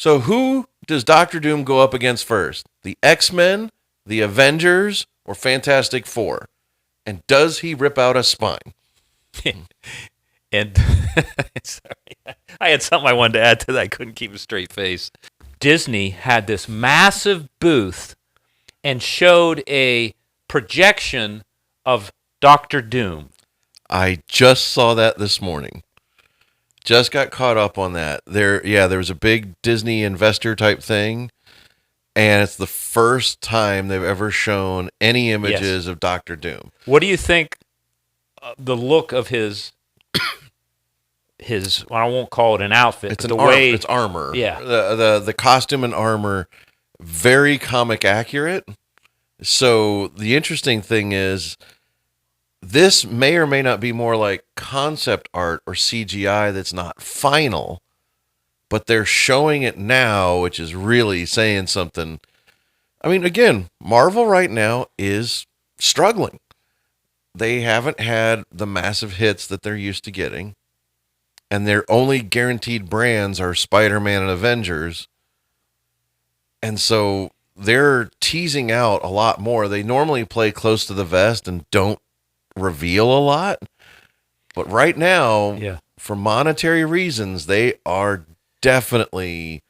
So who does Doctor Doom go up against first? The X-Men, the Avengers, or Fantastic Four? And does he rip out a spine? And sorry, I had something I wanted to add to that. I couldn't keep a straight face. Disney had this massive booth and showed a projection of Doctor Doom. I just saw that this morning. Just got caught up on that. There was a big Disney investor type thing, and it's the first time they've ever shown any images of Doctor Doom. What do you think the look of his well, I won't call it an outfit. It's it's armor. Yeah. The costume and armor, very comic accurate. So the interesting thing is, this may or may not be more like concept art or CGI that's not final, but they're showing it now, which is really saying something. I mean, again, Marvel right now is struggling. They haven't had the massive hits that they're used to getting, and their only guaranteed brands are Spider-Man and Avengers. And so they're teasing out a lot more. They normally play close to the vest and don't reveal a lot. But right now, for monetary reasons, they are definitely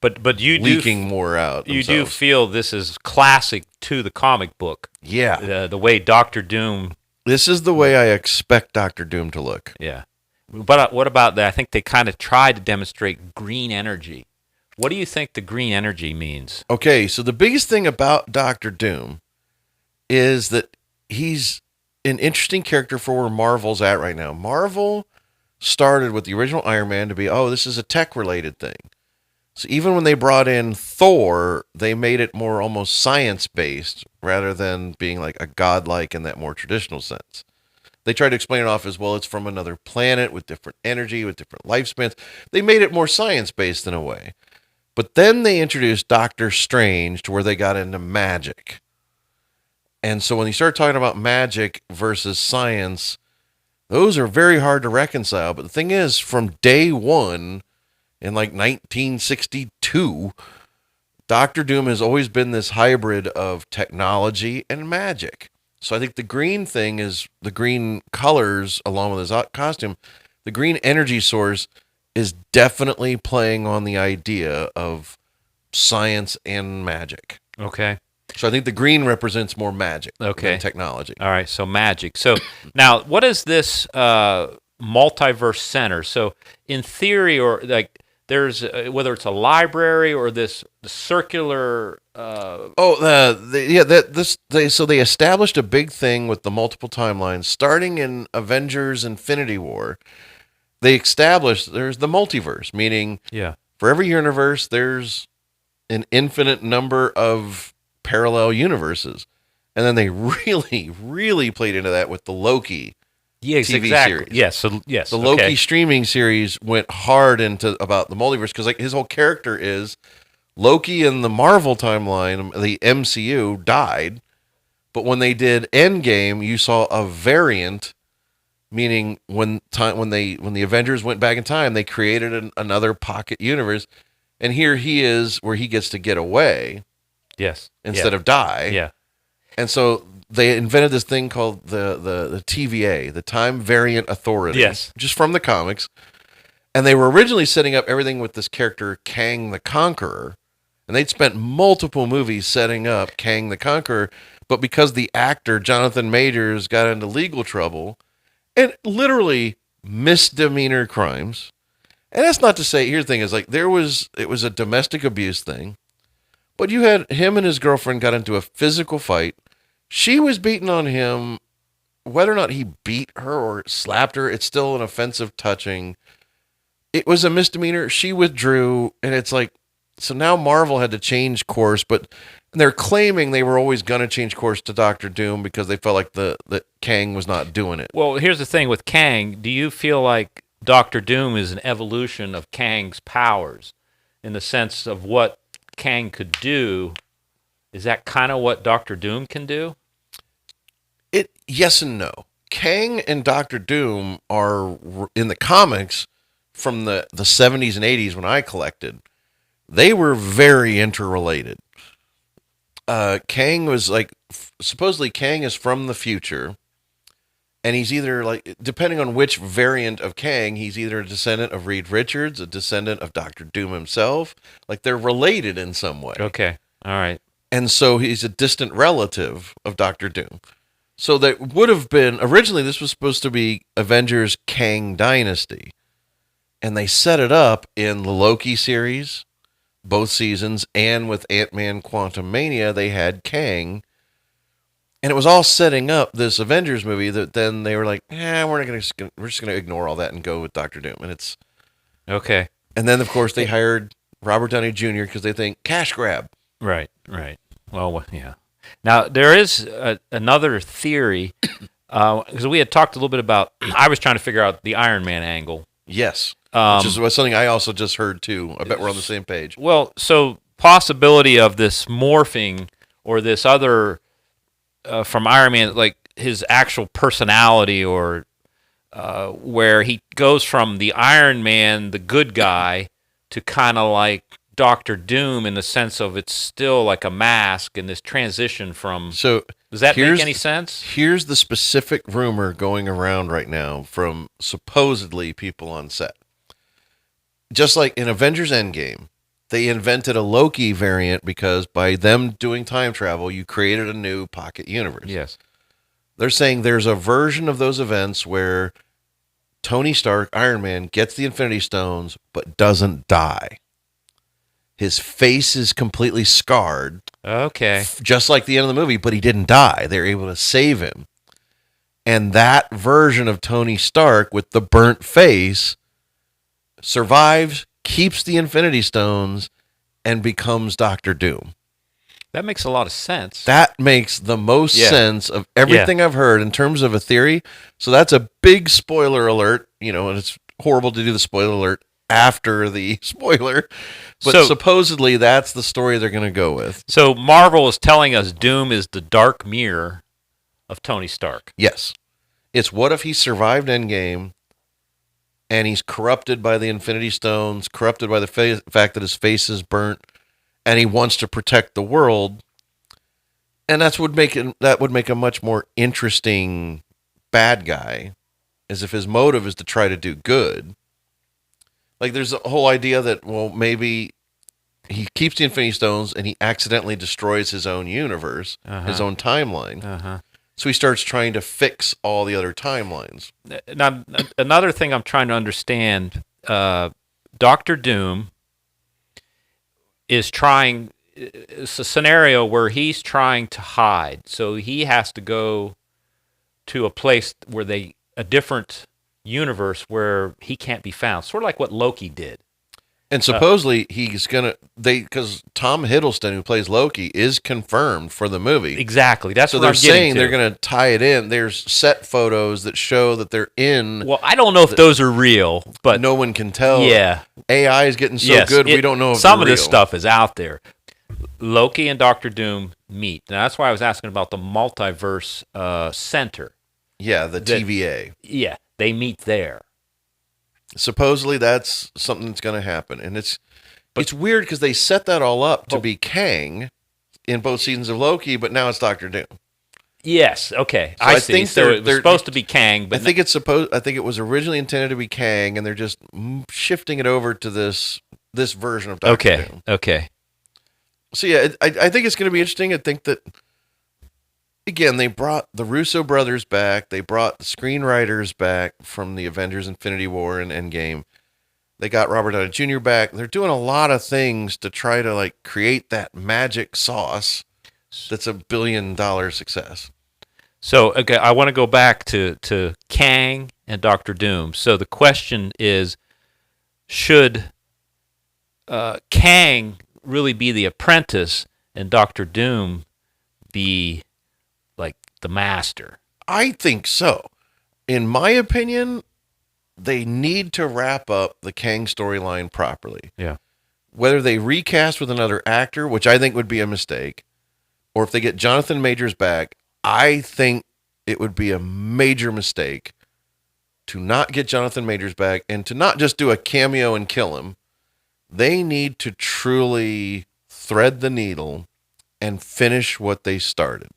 but you leaking more out You themselves. do feel this is classic to the comic book. Yeah. The way Doctor Doom... This is the way I expect Doctor Doom to look. Yeah. But what about that? I think they kind of tried to demonstrate green energy. What do you think the green energy means? Okay, so the biggest thing about Doctor Doom is that he's an interesting character for where Marvel's at right now. Marvel started with the original Iron Man to be, this is a tech-related thing. So even when they brought in Thor, they made it more almost science-based rather than being like a godlike in that more traditional sense. They tried to explain it off as, well, it's from another planet with different energy, with different lifespans. They made it more science-based in a way. But then they introduced Doctor Strange to where they got into magic. And so when you start talking about magic versus science, those are very hard to reconcile. But the thing is, from day one, in like 1962, Doctor Doom has always been this hybrid of technology and magic. So I think the green thing is the green colors along with his costume. The green energy source is definitely playing on the idea of science and magic. Okay. So I think the green represents more magic than technology. All right, so magic. So now, what is this multiverse center? So in theory, or like there's whether it's a library or this circular. So they established a big thing with the multiple timelines starting in Avengers Infinity War. They established there's the multiverse, meaning for every universe there's an infinite number of parallel universes. And then they really, really played into that with the Loki TV series. Yes, The Loki streaming series went hard into about the multiverse because like his whole character is Loki in the Marvel timeline, the MCU, died. But when they did Endgame, you saw a variant, meaning when the Avengers went back in time, they created another pocket universe. And here he is where he gets to get away. Yes. Instead of die. Yeah. And so they invented this thing called the TVA, the Time Variant Authority. Yes. Just from the comics. And they were originally setting up everything with this character, Kang the Conqueror. And they'd spent multiple movies setting up Kang the Conqueror. But because the actor, Jonathan Majors, got into legal trouble and literally misdemeanor crimes. And that's not to say, here's the thing, is like it was a domestic abuse thing. But you had him and his girlfriend got into a physical fight. She was beating on him. Whether or not he beat her or slapped her, it's still an offensive touching. It was a misdemeanor. She withdrew. And it's like, so now Marvel had to change course. But they're claiming they were always going to change course to Doctor Doom because they felt like that Kang was not doing it. Well, here's the thing with Kang. Do you feel like Doctor Doom is an evolution of Kang's powers in the sense of what Kang could do? Is that kind of what Doctor Doom can do? Yes and no. Kang and Doctor Doom are in the comics from the 70s and 80s when I collected. they were very interrelated. Kang was like, supposedly Kang is from the future, and he's either like, depending on which variant of Kang, he's either a descendant of Reed Richards, a descendant of Doctor Doom himself. Like they're related in some way. Okay. All right. And so he's a distant relative of Doctor Doom. So that would have been, originally this was supposed to be Avengers Kang Dynasty. And they set it up in the Loki series, both seasons, and with Ant-Man Quantumania, they had Kang. And it was all setting up this Avengers movie that then they were like, we're just gonna ignore all that and go with Doctor Doom. And it's okay. And then of course they hired Robert Downey Jr. because they think cash grab. Right. Well, yeah. Now there is another theory because we had talked a little bit about. I was trying to figure out the Iron Man angle. Yes, which is something I also just heard too. I bet we're on the same page. Well, so possibility of this morphing or this other from Iron Man, like his actual personality, or where he goes from the Iron Man, the good guy, to kind of like Doctor Doom in the sense of it's still like a mask, and this transition from. So does that make any sense? Here's the specific rumor going around right now from supposedly people on set. Just like in Avengers Endgame, they invented a Loki variant because by them doing time travel, you created a new pocket universe. Yes. They're saying there's a version of those events where Tony Stark, Iron Man, gets the Infinity Stones but doesn't die. His face is completely scarred. Okay. Just like the end of the movie, but he didn't die. They're able to save him. And that version of Tony Stark with the burnt face survives, keeps the Infinity Stones, and becomes Doctor Doom. That makes a lot of sense. That makes the most sense of everything I've heard in terms of a theory. So that's a big spoiler alert, and it's horrible to do the spoiler alert after the spoiler, but supposedly that's the story they're going to go with. So Marvel is telling us Doom is the dark mirror of Tony Stark. Yes. It's what if he survived Endgame and he's corrupted by the Infinity Stones, corrupted by the fact that his face is burnt, and he wants to protect the world. And that would make a much more interesting bad guy, as if his motive is to try to do good. Like, there's a whole idea that, well, maybe he keeps the Infinity Stones and he accidentally destroys his own universe, his own timeline. So he starts trying to fix all the other timelines. Now, another thing I'm trying to understand, Doctor Doom is trying, it's a scenario where he's trying to hide. So he has to go to a place where a different universe where he can't be found, sort of like what Loki did. And supposedly because Tom Hiddleston, who plays Loki, is confirmed for the movie. Exactly, that's so what they're I'm getting saying to. They're going to tie it in. There's set photos that show that they're in. Well, I don't know if those are real, but no one can tell. Yeah, AI is getting so good, we don't know if some of they're this real. stuff is out there. Loki and Doctor Doom meet. Now that's why I was asking about the Multiverse Center. Yeah, the TVA. Yeah, they meet there. Supposedly that's something that's going to happen. And it's weird because they set that all up to be Kang in both seasons of Loki, but now it's Doctor Doom. Yes, okay. So I see. think so it was supposed to be Kang, but I think it was originally intended to be Kang, and they're just shifting it over to this version of Doctor Doom. Okay. So yeah, I think it's going to be interesting. I think that, again, they brought the Russo brothers back. They brought the screenwriters back from the Avengers Infinity War and Endgame. They got Robert Downey Jr. back. They're doing a lot of things to try to create that magic sauce that's $1 billion success. So, okay, I want to go back to Kang and Doctor Doom. So the question is, should Kang really be the apprentice and Doctor Doom be like the master? I think so. In my opinion, they need to wrap up the Kang storyline properly. Yeah. Whether they recast with another actor, which I think would be a mistake, or if they get Jonathan Majors back, I think it would be a major mistake to not get Jonathan Majors back and to not just do a cameo and kill him, They need to truly thread the needle and finish what they started.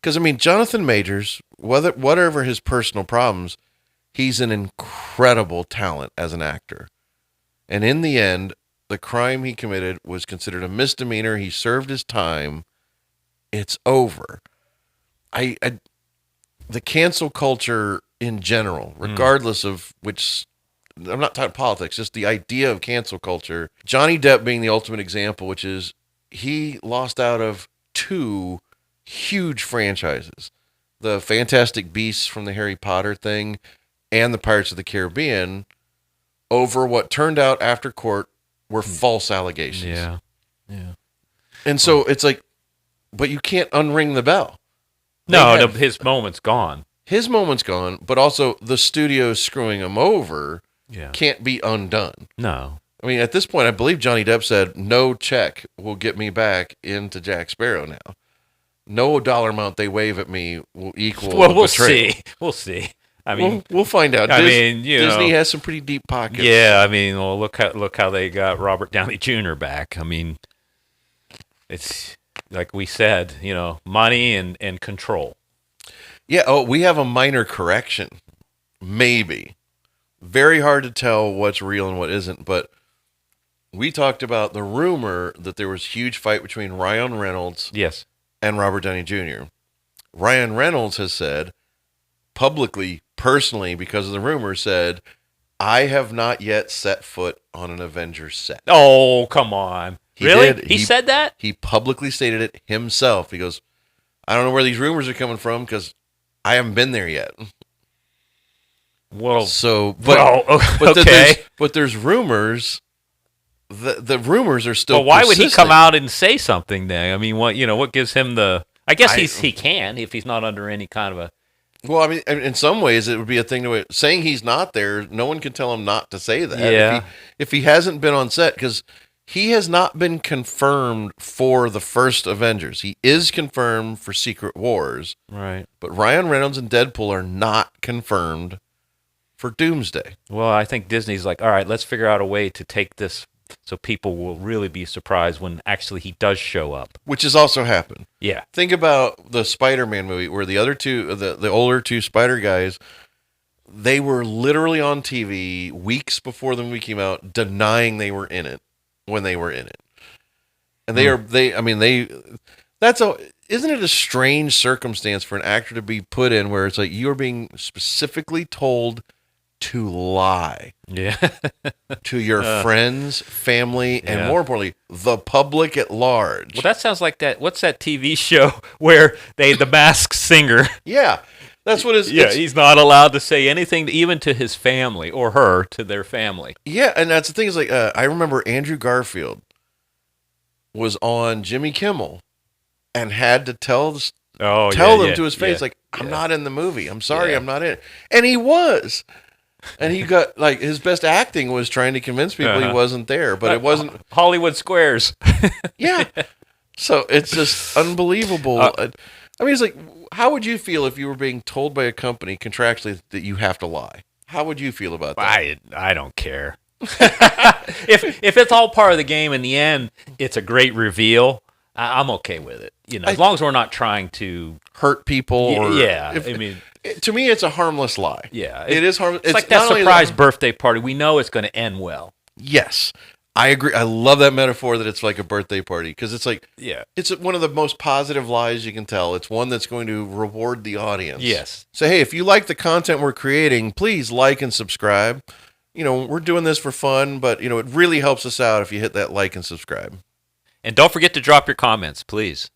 Because, I mean, Jonathan Majors, whatever his personal problems, he's an incredible talent as an actor. And in the end, the crime he committed was considered a misdemeanor. He served his time. It's over. The cancel culture in general, regardless of which, I'm not talking politics, just the idea of cancel culture. Johnny Depp being the ultimate example, which is he lost out of 2 huge franchises. The Fantastic Beasts from the Harry Potter thing and the Pirates of the Caribbean over what turned out after court were false allegations. Yeah. Yeah. And so it's like, but you can't unring the bell. No, his moment's gone. His moment's gone, but also the studio screwing him over can't be undone. No. I mean, at this point, I believe Johnny Depp said, no check will get me back into Jack Sparrow now. No dollar amount they wave at me will equal Well, we'll betrayal. see. We'll see. I mean, we'll find out. Disney has some pretty deep pockets. Yeah, I mean, well, look how they got Robert Downey Jr. back. I mean, it's like we said, money and control. Yeah. Oh, we have a minor correction. Maybe. Very hard to tell what's real and what isn't, but we talked about the rumor that there was a huge fight between Ryan Reynolds and Robert Downey Jr. Ryan Reynolds has said publicly, personally, because of the rumor, said, I have not yet set foot on an Avengers set. Oh, come on. Really? He said that? He publicly stated it himself. He goes, I don't know where these rumors are coming from because I haven't been there yet. Well, okay. But there's rumors. The rumors are still. But why would he come out and say something then? I mean, what gives him the? I guess he can if he's not under any kind of a. Well, I mean, in some ways, it would be a thing to saying he's not there. No one can tell him not to say that. Yeah. If he hasn't been on set, because he has not been confirmed for the first Avengers. He is confirmed for Secret Wars. Right. But Ryan Reynolds and Deadpool are not confirmed for Doomsday. Well, I think Disney's like, all right, let's figure out a way to take this so people will really be surprised when actually he does show up. Which has also happened. Yeah. Think about the Spider-Man movie where the other two, the older 2 Spider guys, they were literally on TV weeks before the movie came out denying they were in it when they were in it. And isn't it a strange circumstance for an actor to be put in where it's like you're being specifically told to lie to your friends, family, and more importantly, the public at large. Well, that sounds like that. What's that TV show where the Masked Singer? Yeah, that's what it's. Yeah, he's not allowed to say anything, even to his family or her, to their family. Yeah, and that's the thing is like I remember Andrew Garfield was on Jimmy Kimmel and had to tell them to his face like, I'm not in the movie. I'm sorry, I'm not in it. And he was. And he got, like, his best acting was trying to convince people he wasn't there, but it wasn't. Hollywood Squares. Yeah. So it's just unbelievable. I mean, it's like, how would you feel if you were being told by a company contractually that you have to lie? How would you feel about that? I don't care. If it's all part of the game, in the end, it's a great reveal. I'm okay with it. As long as we're not trying to hurt people. To me, it's a harmless lie. Yeah, it is harmless. It's like that surprise birthday party. We know it's going to end well. Yes, I agree. I love that metaphor that it's like a birthday party because it's like, it's one of the most positive lies you can tell. It's one that's going to reward the audience. Yes. So, hey, if you like the content we're creating, please like and subscribe. We're doing this for fun, but, it really helps us out if you hit that like and subscribe. And don't forget to drop your comments, please.